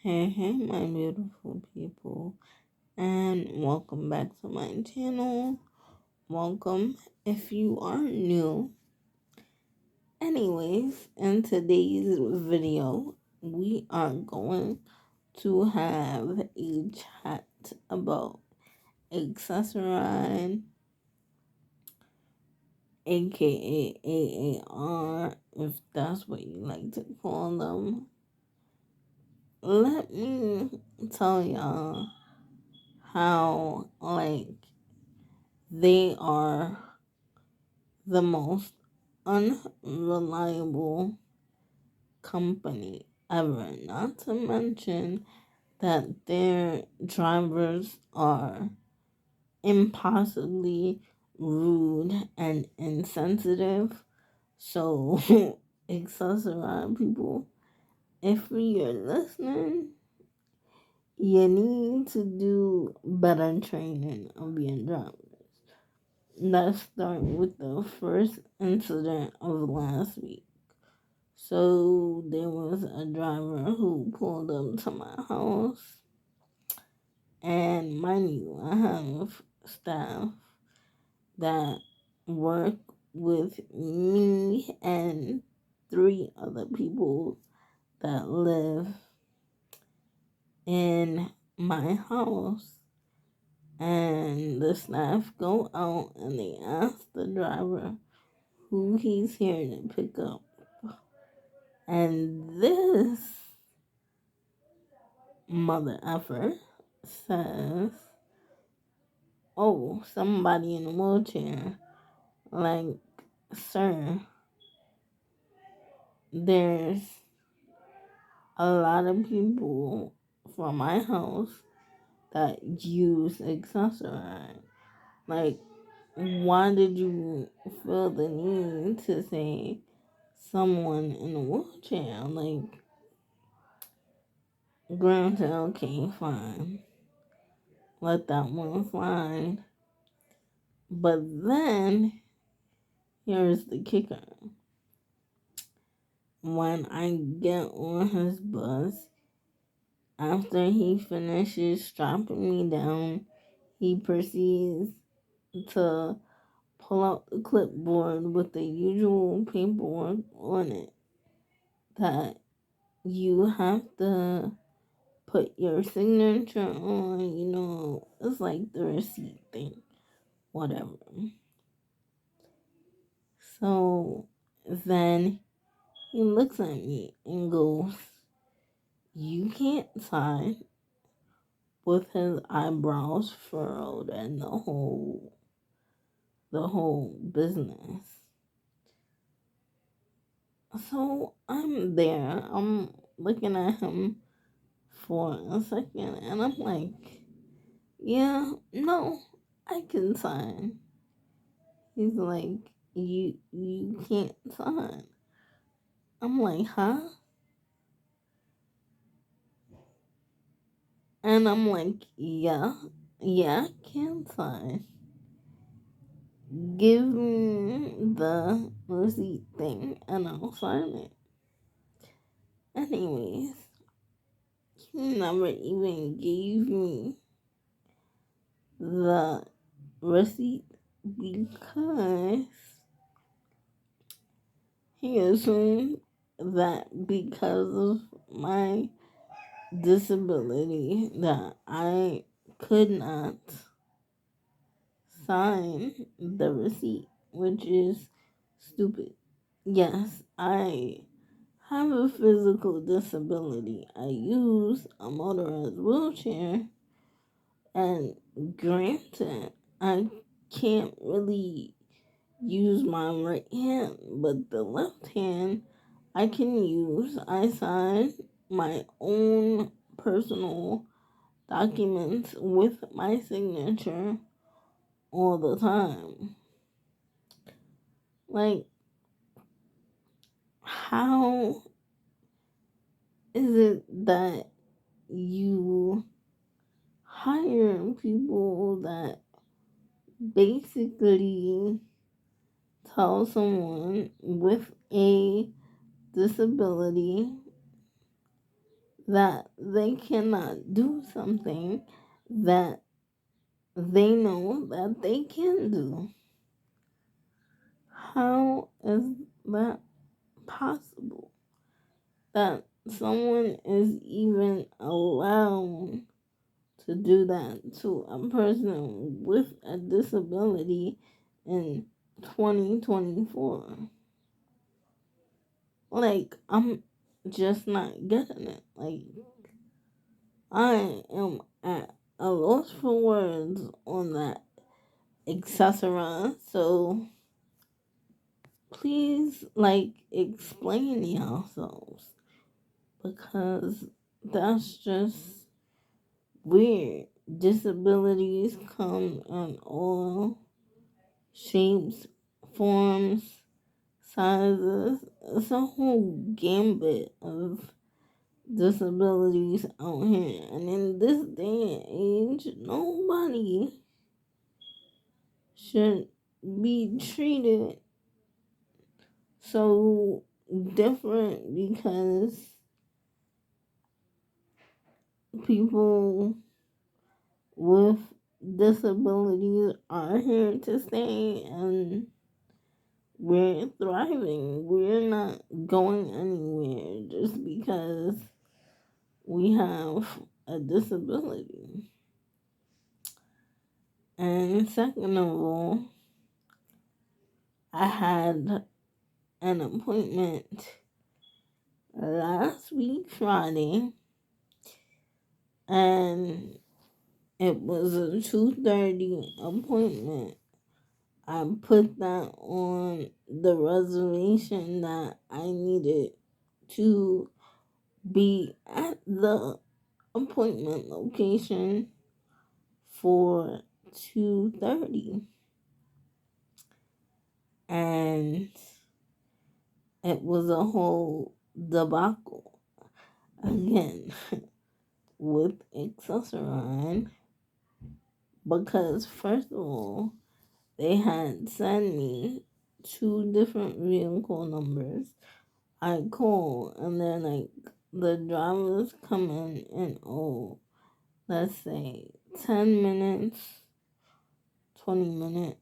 Hey, hey, my beautiful people, and welcome back to my channel. Welcome if you are new. Anyways, in today's video, we are going to have a chat about accessorine, aka AAR, if that's what you like to call them. Let me tell y'all how, they are the most unreliable company ever. Not to mention that their drivers are impossibly rude and insensitive. So, accessoride people, if you're listening, you need to do better training of your drivers. Let's start with the first incident of last week. So there was a driver who pulled up to my house, and mind you, I have staff that work with me and three other people that live in my house. And the staff go out and they ask the driver who he's here to pick up. And this mother effer says, oh, somebody in a wheelchair. Like, sir, there's a lot of people from my house that use accessoride. Like, why did you feel the need to say someone in a wheelchair? Like, granted, okay, fine. Let that one slide. But then, here's the kicker. When I get on his bus, after he finishes strapping me down, he proceeds to pull out the clipboard with the usual paperwork on it that you have to put your signature on, it's like the receipt thing, whatever. So then he looks at me and goes, you can't sign, with his eyebrows furrowed and the whole business. So I'm there. I'm looking at him for a second and I'm like, yeah, no, I can sign. He's like, you can't sign. I'm like, huh? And I'm like, yeah, I can sign. Give me the receipt thing and I'll sign it. Anyways, he never even gave me the receipt because he assumed that because of my disability that I could not sign the receipt, which is stupid. Yes, I have a physical disability. I use a motorized wheelchair, and granted, I can't really use my right hand, but the left hand I can use. I sign my own personal documents with my signature all the time. Like, how is it that you hire people that basically tell someone with a disability that they cannot do something that they know that they can do. How is that possible? That someone is even allowed to do that to a person with a disability in 2024. Like, I'm just not getting it. Like, I am at a loss for words on that, etc. So please, like, explain yourselves, because that's just weird. Disabilities come in all shapes, forms, sizes. It's a whole gambit of disabilities out here. And in this day and age, nobody should be treated so different because people with disabilities are here to stay, and we're thriving. We're not going anywhere just because we have a disability. And second of all, I had an appointment last week Friday, and it was a 2:30 appointment. I put that on the reservation that I needed to be at the appointment location for 2:30, and it was a whole debacle again with Accessorine, because first of all, they had sent me two different vehicle numbers. I call, and then like the drivers come in, let's say 10 minutes, 20 minutes.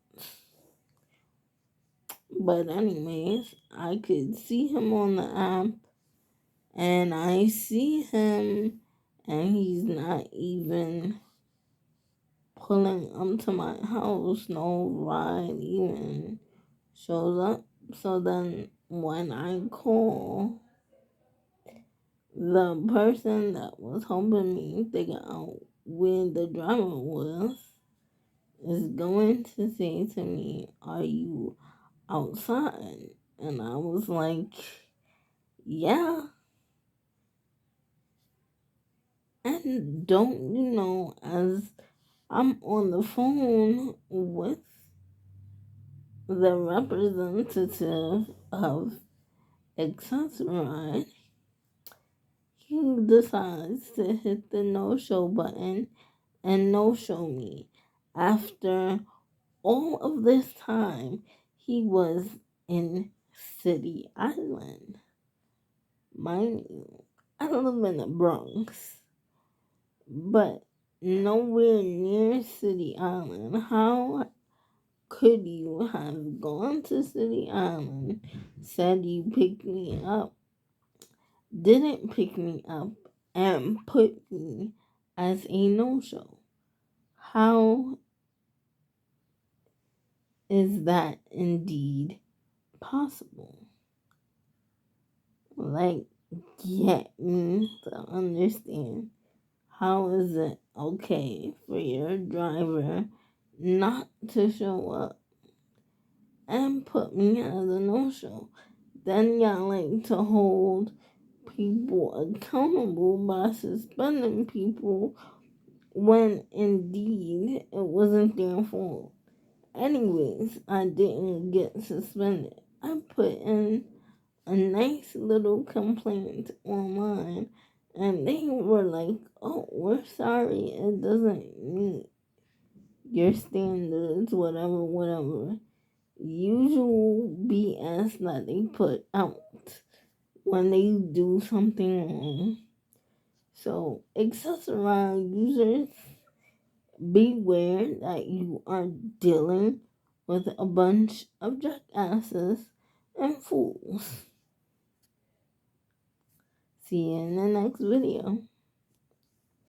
But anyways, I could see him on the app, and I see him, and he's not even pulling up to my house. No ride even shows up. So then when I call, the person that was helping me figure out where the driver was is going to say to me, "Are you outside?" And I was like, "Yeah." And don't you know, as I'm on the phone with the representative of Accessorine, he decides to hit the no-show button and no-show me. After all of this time, he was in City Island. Mind you, I live in the Bronx, but nowhere near City Island. How could you have gone to City Island, said you picked me up, didn't pick me up, and put me as a no-show? How is that indeed possible? Like, get me to understand. How is it okay for your driver not to show up and put me as a no-show? Then y'all like to hold people accountable by suspending people when indeed it wasn't their fault. Anyways, I didn't get suspended. I put in a nice little complaint online, and they were like, "Oh, we're sorry, it doesn't meet your standards, whatever." Usual BS that they put out when they do something wrong. So, accessorize users, beware that you are dealing with a bunch of jackasses and fools. See you in the next video.